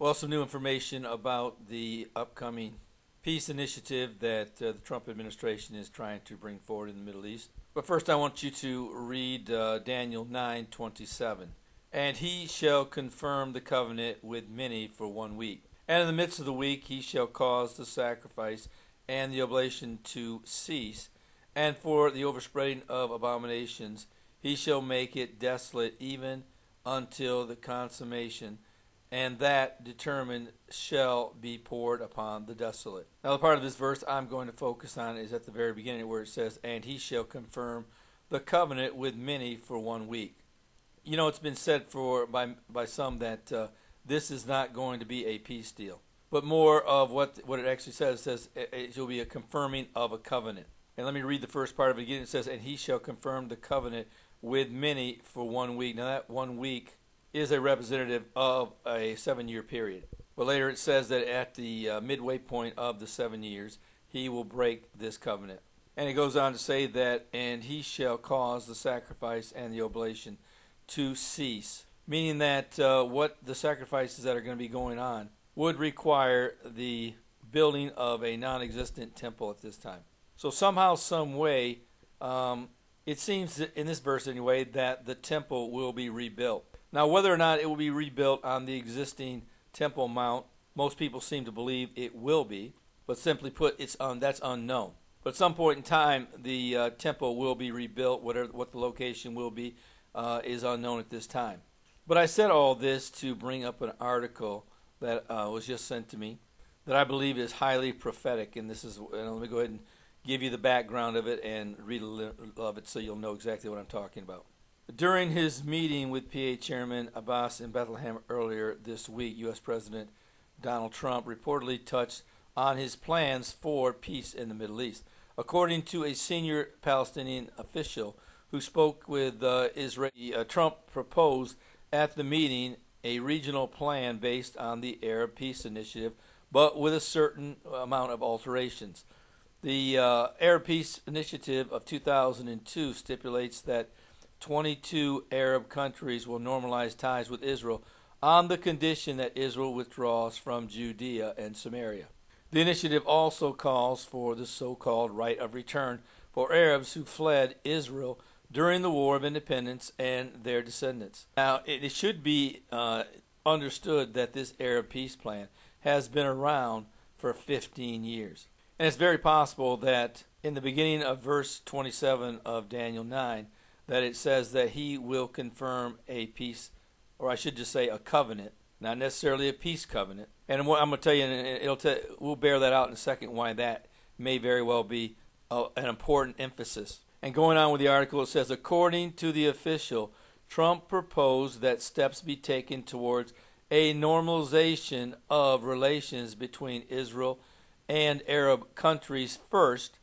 Well, some new information about the upcoming peace initiative that the Trump administration is trying to bring forward in the Middle East. But first I want you to read Daniel 9:27. And he shall confirm the covenant with many for 1 week. And in the midst of the week he shall cause the sacrifice and the oblation to cease. And for the overspreading of abominations he shall make it desolate even until the consummation, and that determined shall be poured upon the desolate. Now the part of this verse I'm going to focus on is at the very beginning where it says, and he shall confirm the covenant with many for 1 week. You know, it's been said by some that this is not going to be a peace deal, but more of what it actually says. It says it will be a confirming of a covenant. And let me read the first part of it again. It says, and he shall confirm the covenant with many for 1 week. Now that 1 week is a representative of a 7-year period. But later it says that at the midway point of the 7 years, he will break this covenant. And it goes on to say that, and he shall cause the sacrifice and the oblation to cease. Meaning that what the sacrifices that are going to be going on would require the building of a non-existent temple at this time. So somehow, some way, it seems in this verse anyway that the temple will be rebuilt. Now, whether or not it will be rebuilt on the existing Temple Mount, most people seem to believe it will be, but simply put, that's unknown. But at some point in time, the temple will be rebuilt. What the location will be is unknown at this time. But I said all this to bring up an article that was just sent to me that I believe is highly prophetic, and let me go ahead and give you the background of it and read a little of it so you'll know exactly what I'm talking about. During his meeting with PA Chairman Abbas in Bethlehem earlier this week, U.S. President Donald Trump reportedly touched on his plans for peace in the Middle East. According to a senior Palestinian official who spoke with Israel, Trump proposed at the meeting a regional plan based on the Arab Peace Initiative, but with a certain amount of alterations. The Arab Peace Initiative of 2002 stipulates that 22 Arab countries will normalize ties with Israel on the condition that Israel withdraws from Judea and Samaria. The initiative also calls for the so-called right of return for Arabs who fled Israel during the War of Independence and their descendants. Now, it should be understood that this Arab peace plan has been around for 15 years. And it's very possible that in the beginning of verse 27 of Daniel 9, that it says that he will confirm a peace, or I should just say a covenant, not necessarily a peace covenant. And I'm going to tell you, and we'll bear that out in a second, why that may very well be an important emphasis. And going on with the article, it says, according to the official, Trump proposed that steps be taken towards a normalization of relations between Israel and Arab countries first,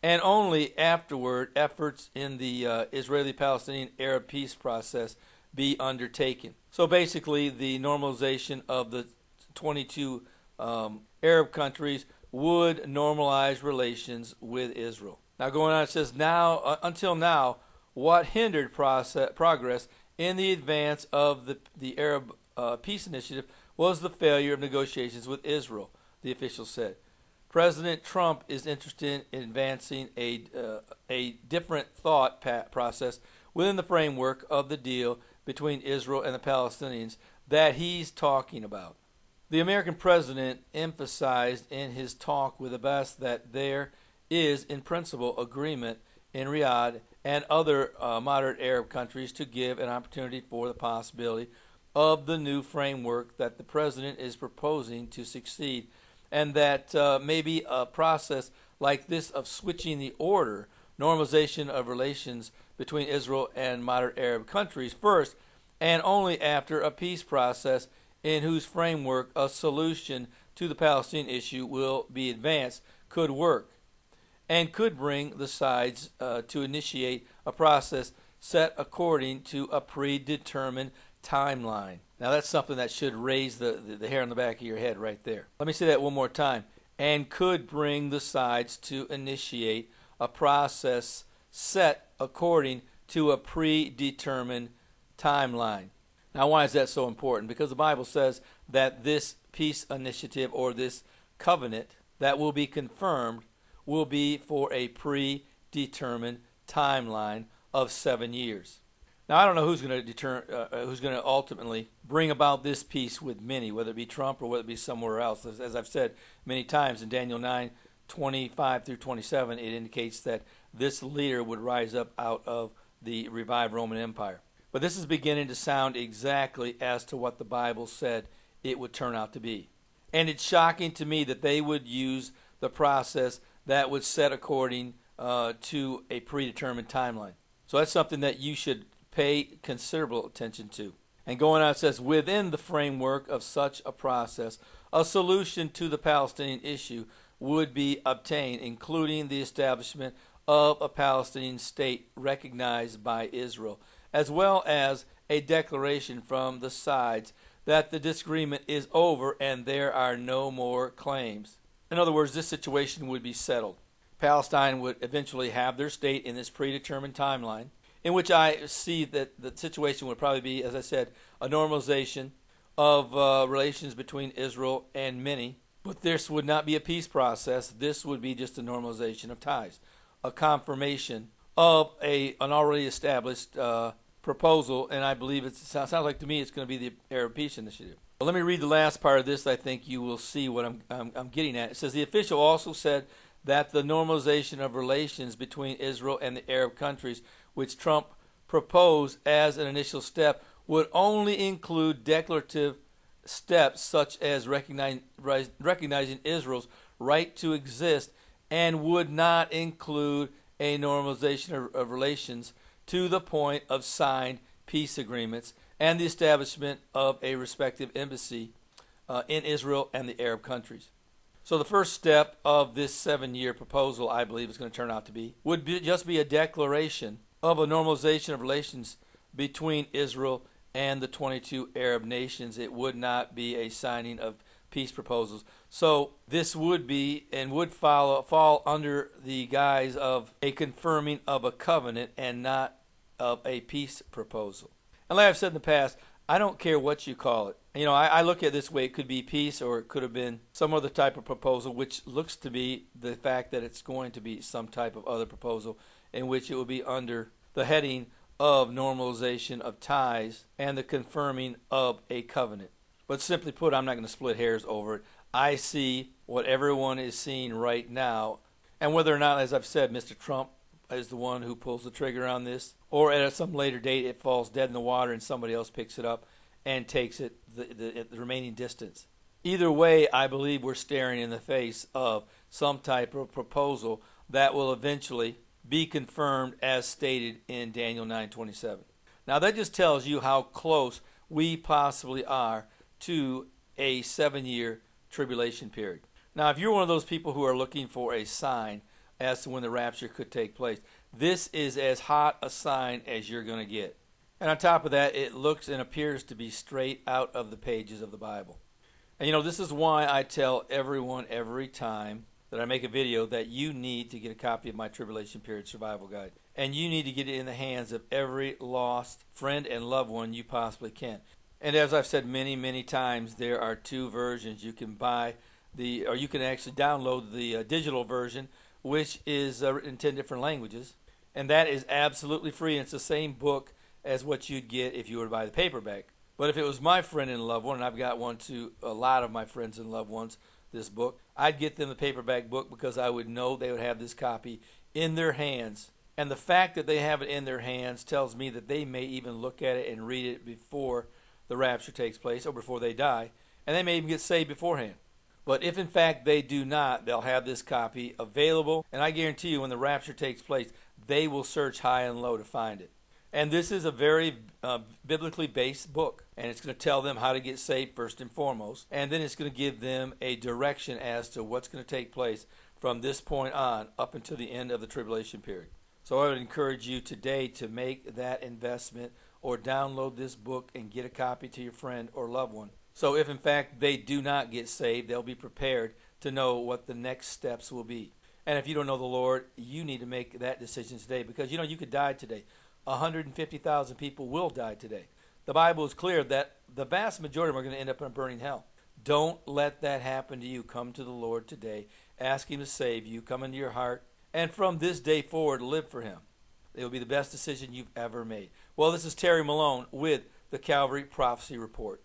and only afterward efforts in the Israeli-Palestinian Arab peace process be undertaken. So basically, the normalization of the 22 Arab countries would normalize relations with Israel. Now going on, it says, until now, what hindered progress in the advance of the Arab Peace Initiative was the failure of negotiations with Israel, the official said. President Trump is interested in advancing a different thought process within the framework of the deal between Israel and the Palestinians that he's talking about. The American president emphasized in his talk with Abbas that there is, in principle, agreement in Riyadh and other moderate Arab countries to give an opportunity for the possibility of the new framework that the president is proposing to succeed, and that maybe a process like this of switching the order, normalization of relations between Israel and moderate Arab countries first, and only after a peace process in whose framework a solution to the Palestinian issue will be advanced, could work, and could bring the sides to initiate a process set according to a predetermined timeline. Now that's something that should raise the hair on the back of your head right there. Let me say that one more time. And could bring the sides to initiate a process set according to a predetermined timeline. Now why is that so important? Because the Bible says that this peace initiative or this covenant that will be confirmed will be for a predetermined timeline of 7 years. Now, I don't know who's going to ultimately bring about this peace with many, whether it be Trump or whether it be somewhere else. As I've said many times in Daniel 9:25 through 27, it indicates that this leader would rise up out of the revived Roman Empire. But this is beginning to sound exactly as to what the Bible said it would turn out to be. And it's shocking to me that they would use the process that was set according to a predetermined timeline. So that's something that you should pay considerable attention to. And going on, it says, within the framework of such a process, a solution to the Palestinian issue would be obtained, including the establishment of a Palestinian state recognized by Israel, as well as a declaration from the sides that the disagreement is over and there are no more claims. In other words, this situation would be settled. Palestine would eventually have their state in this predetermined timeline, in which I see that the situation would probably be, as I said, a normalization of relations between Israel and many. But this would not be a peace process. This would be just a normalization of ties, a confirmation of an already established proposal, and I believe it sounds like to me it's going to be the Arab Peace Initiative. But let me read the last part of this. I think you will see what I'm getting at. It says, the official also said that the normalization of relations between Israel and the Arab countries, which Trump proposed as an initial step, would only include declarative steps such as recognizing Israel's right to exist, and would not include a normalization of relations to the point of signed peace agreements and the establishment of a respective embassy in Israel and the Arab countries. So the first step of this 7-year proposal, I believe, is going to turn out to be, would just be a declaration of a normalization of relations between Israel and the 22 Arab nations. It would not be a signing of peace proposals. So this would be and would fall under the guise of a confirming of a covenant and not of a peace proposal. And like I've said in the past, I don't care what you call it. You know, I look at it this way. It could be peace or it could have been some other type of proposal, which looks to be the fact that it's going to be some type of other proposal in which it will be under the heading of normalization of ties and the confirming of a covenant. But simply put, I'm not going to split hairs over it. I see what everyone is seeing right now, and whether or not, as I've said, Mr. Trump is the one who pulls the trigger on this, or at some later date it falls dead in the water and somebody else picks it up and takes it the remaining distance. Either way, I believe we're staring in the face of some type of proposal that will eventually be confirmed as stated in Daniel 9:27. Now that just tells you how close we possibly are to a 7-year tribulation period. Now, if you're one of those people who are looking for a sign as to when the rapture could take place, this is as hot a sign as you're going to get. And on top of that, it looks and appears to be straight out of the pages of the Bible. And you know, this is why I tell everyone every time that I make a video that you need to get a copy of my Tribulation Period Survival Guide. And you need to get it in the hands of every lost friend and loved one you possibly can. And as I've said many, many times, there are 2 versions. You can buy or you can actually download the digital version, which is in 10 different languages. And that is absolutely free. And it's the same book as what you'd get if you were to buy the paperback. But if it was my friend and loved one, and I've got one to a lot of my friends and loved ones, this book, I'd get them the paperback book because I would know they would have this copy in their hands. And the fact that they have it in their hands tells me that they may even look at it and read it before the rapture takes place or before they die, and they may even get saved beforehand. But if in fact they do not, they'll have this copy available, and I guarantee you when the rapture takes place, they will search high and low to find it. And this is a very biblically based book, and it's going to tell them how to get saved first and foremost, and then it's going to give them a direction as to what's going to take place from this point on up until the end of the tribulation period. So I would encourage you today to make that investment or download this book and get a copy to your friend or loved one. So if in fact they do not get saved, they'll be prepared to know what the next steps will be. And if you don't know the Lord, you need to make that decision today, because you know you could die today. 150,000 people will die today. The Bible is clear that the vast majority of them are going to end up in a burning hell. Don't let that happen to you. Come to the Lord today. Ask Him to save you. Come into your heart. And from this day forward, live for Him. It will be the best decision you've ever made. Well, this is Terry Malone with the Calvary Prophecy Report.